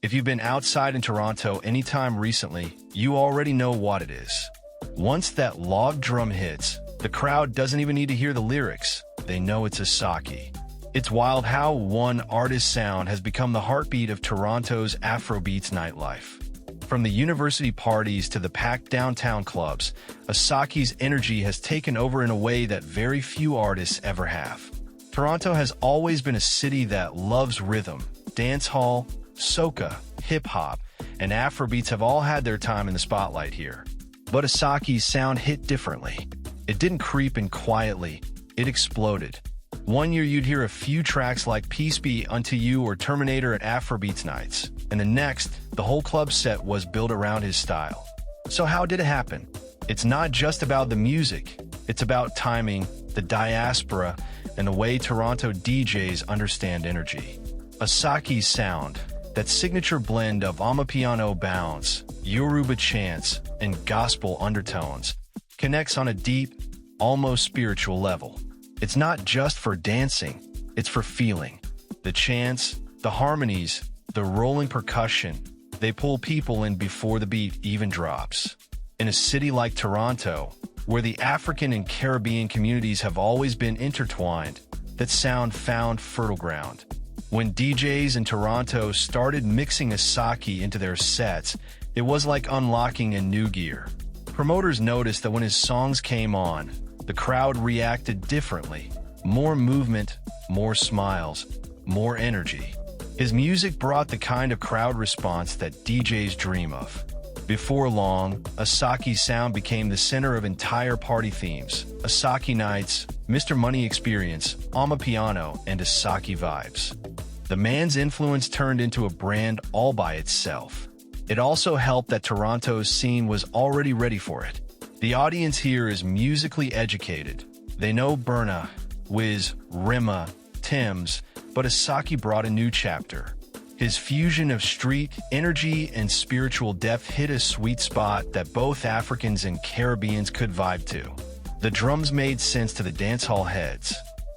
If you've been outside in Toronto anytime recently, you already know what it is. Once that log drum hits, the crowd doesn't even need to hear the lyrics. They know it's Asake. It's wild how one artist's sound has become the heartbeat of Toronto's Afrobeats nightlife. From the university parties to the packed downtown clubs, Asake's energy has taken over in a way that very few artists ever have. Toronto has always been a city that loves rhythm. Dancehall, soca, hip-hop, and Afrobeats have all had their time in the spotlight here. But Asake's sound hit differently. It didn't creep in quietly, it exploded. One year you'd hear a few tracks like Peace Be Unto You or Terminator at Afrobeats nights, and the next, the whole club set was built around his style. So how did it happen? It's not just about the music, it's about timing, the diaspora, and the way Toronto DJs understand energy. Asake's sound, that signature blend of Amapiano bounce, Yoruba chants, and gospel undertones, connects on a deep, almost spiritual level. It's not just for dancing, it's for feeling. The chants, the harmonies, the rolling percussion, they pull people in before the beat even drops. In a city like Toronto, where the African and Caribbean communities have always been intertwined, that sound found fertile ground. When DJs in Toronto started mixing Asake into their sets, it was like unlocking a new gear. Promoters noticed that when his songs came on, the crowd reacted differently. More movement, more smiles, more energy. His music brought the kind of crowd response that DJs dream of. Before long, Asake's sound became the center of entire party themes. Asake Nights, Mr. Money Experience, Amapiano, and Asake Vibes. The man's influence turned into a brand all by itself. It also helped that Toronto's scene was already ready for it. The audience here is musically educated. They know Burna, Wiz, Rima, Tim's, but Asake brought a new chapter. His fusion of street, energy, and spiritual depth hit a sweet spot that both Africans and Caribbeans could vibe to. The drums made sense to the dancehall heads.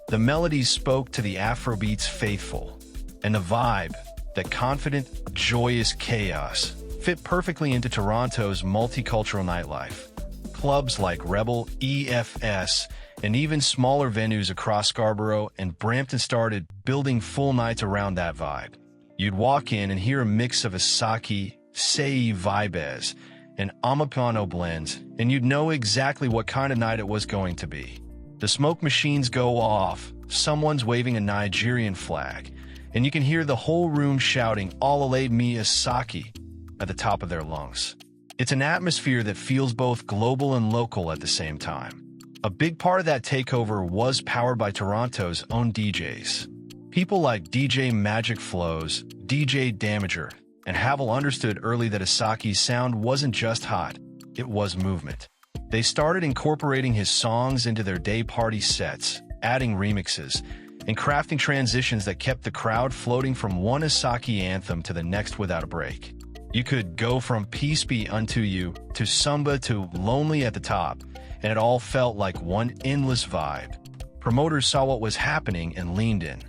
The melodies spoke to the Afrobeats faithful. And the vibe, that confident, joyous chaos, fit perfectly into Toronto's multicultural nightlife. Clubs like Rebel, EFS, and even smaller venues across Scarborough and Brampton started building full nights around that vibe. You'd walk in and hear a mix of Asake, Sei Vibes, and Amapiano blends, and you'd know exactly what kind of night it was going to be. The smoke machines go off, someone's waving a Nigerian flag, and you can hear the whole room shouting "Olale me Asake" at the top of their lungs. It's an atmosphere that feels both global and local at the same time. A big part of that takeover was powered by Toronto's own DJs. People like DJ Magic Flows, DJ Damager, and Havel understood early that Asake's sound wasn't just hot, it was movement. They started incorporating his songs into their day party sets, adding remixes, and crafting transitions that kept the crowd floating from one Asake anthem to the next without a break. You could go from Peace Be Unto You to Samba to Lonely at the top, and it all felt like one endless vibe. Promoters saw what was happening and leaned in.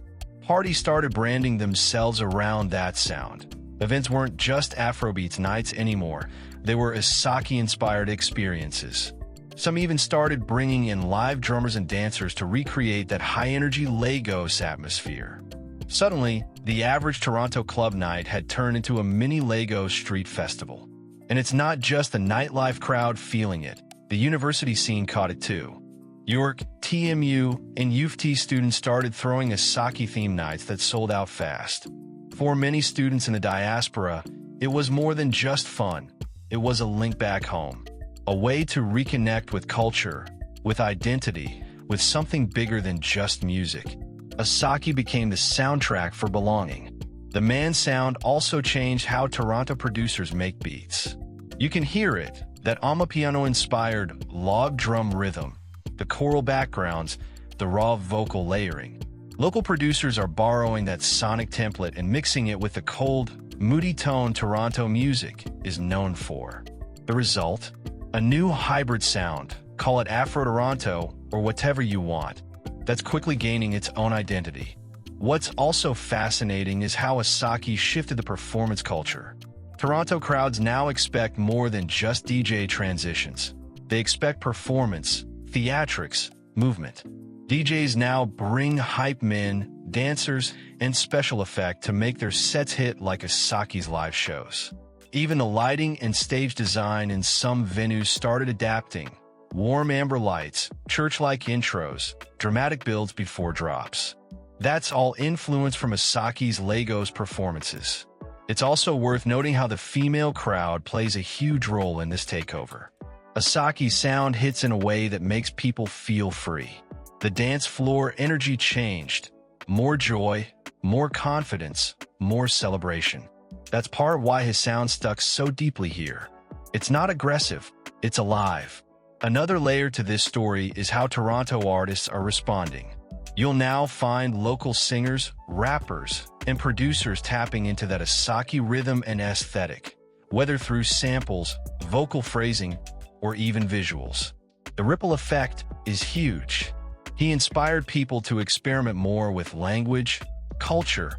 Parties started branding themselves around that sound. Events weren't just Afrobeats nights anymore, they were Asake-inspired experiences. Some even started bringing in live drummers and dancers to recreate that high-energy Lagos atmosphere. Suddenly, the average Toronto club night had turned into a mini Lagos street festival. And it's not just the nightlife crowd feeling it, the university scene caught it too. York, TMU, and U of T students started throwing Asake-themed nights that sold out fast. For many students in the diaspora, it was more than just fun. It was a link back home, a way to reconnect with culture, with identity, with something bigger than just music. Asake became the soundtrack for belonging. The man's sound also changed how Toronto producers make beats. You can hear it, that Amapiano-inspired log drum rhythm, the choral backgrounds, the raw vocal layering. Local producers are borrowing that sonic template and mixing it with the cold, moody tone Toronto music is known for. The result? A new hybrid sound, call it Afro-Toronto or whatever you want, that's quickly gaining its own identity. What's also fascinating is how Asake shifted the performance culture. Toronto crowds now expect more than just DJ transitions. They expect performance, theatrics, movement. DJs now bring hype men, dancers, and special effect to make their sets hit like Asake's live shows. Even the lighting and stage design in some venues started adapting. Warm amber lights, church-like intros, dramatic builds before drops. That's all influence from Asake's Lagos performances. It's also worth noting how the female crowd plays a huge role in this takeover. Asake's sound hits in a way that makes people feel free. The dance floor energy changed. More joy, more confidence, more celebration. That's part of why his sound stuck so deeply here. It's not aggressive, it's alive. Another layer to this story is how Toronto artists are responding. You'll now find local singers, rappers, and producers tapping into that Asake rhythm and aesthetic, whether through samples, vocal phrasing, or even visuals. The ripple effect is huge. He inspired people to experiment more with language, culture,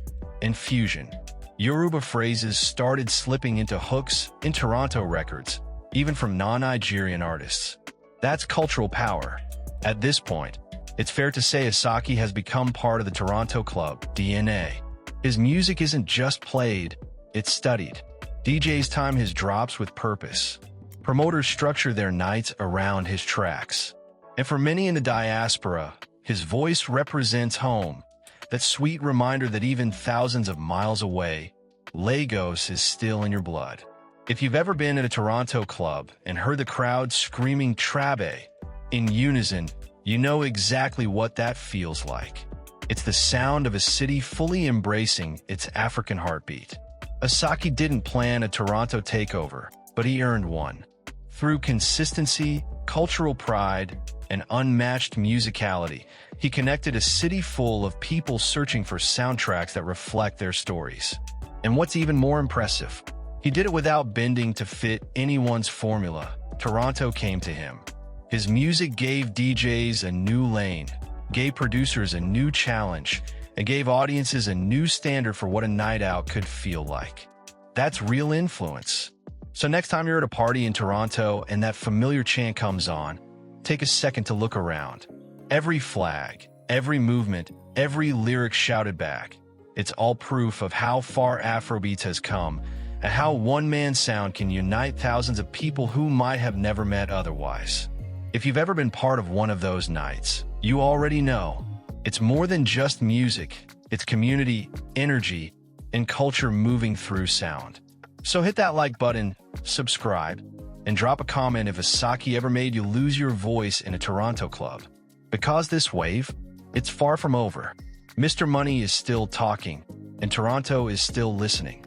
and fusion. Yoruba phrases started slipping into hooks in Toronto records, even from non-Nigerian artists. That's cultural power. At this point, it's fair to say Asake has become part of the Toronto club DNA. His music isn't just played, it's studied. DJs time his drops with purpose. Promoters structure their nights around his tracks. And for many in the diaspora, his voice represents home. That sweet reminder that even thousands of miles away, Lagos is still in your blood. If you've ever been at a Toronto club and heard the crowd screaming Trabe in unison, you know exactly what that feels like. It's the sound of a city fully embracing its African heartbeat. Asake didn't plan a Toronto takeover, but he earned one. Through consistency, cultural pride, and unmatched musicality, he connected a city full of people searching for soundtracks that reflect their stories. And what's even more impressive, he did it without bending to fit anyone's formula. Toronto came to him. His music gave DJs a new lane, gave producers a new challenge, and gave audiences a new standard for what a night out could feel like. That's real influence. So next time you're at a party in Toronto and that familiar chant comes on, take a second to look around. Every flag, every movement, every lyric shouted back. It's all proof of how far Afrobeats has come and how one-man sound can unite thousands of people who might have never met otherwise. If you've ever been part of one of those nights, you already know. It's more than just music. It's community, energy, and culture moving through sound. So hit that like button, subscribe, and drop a comment if Asake ever made you lose your voice in a Toronto club. Because this wave, it's far from over. Mr. Money is still talking, and Toronto is still listening.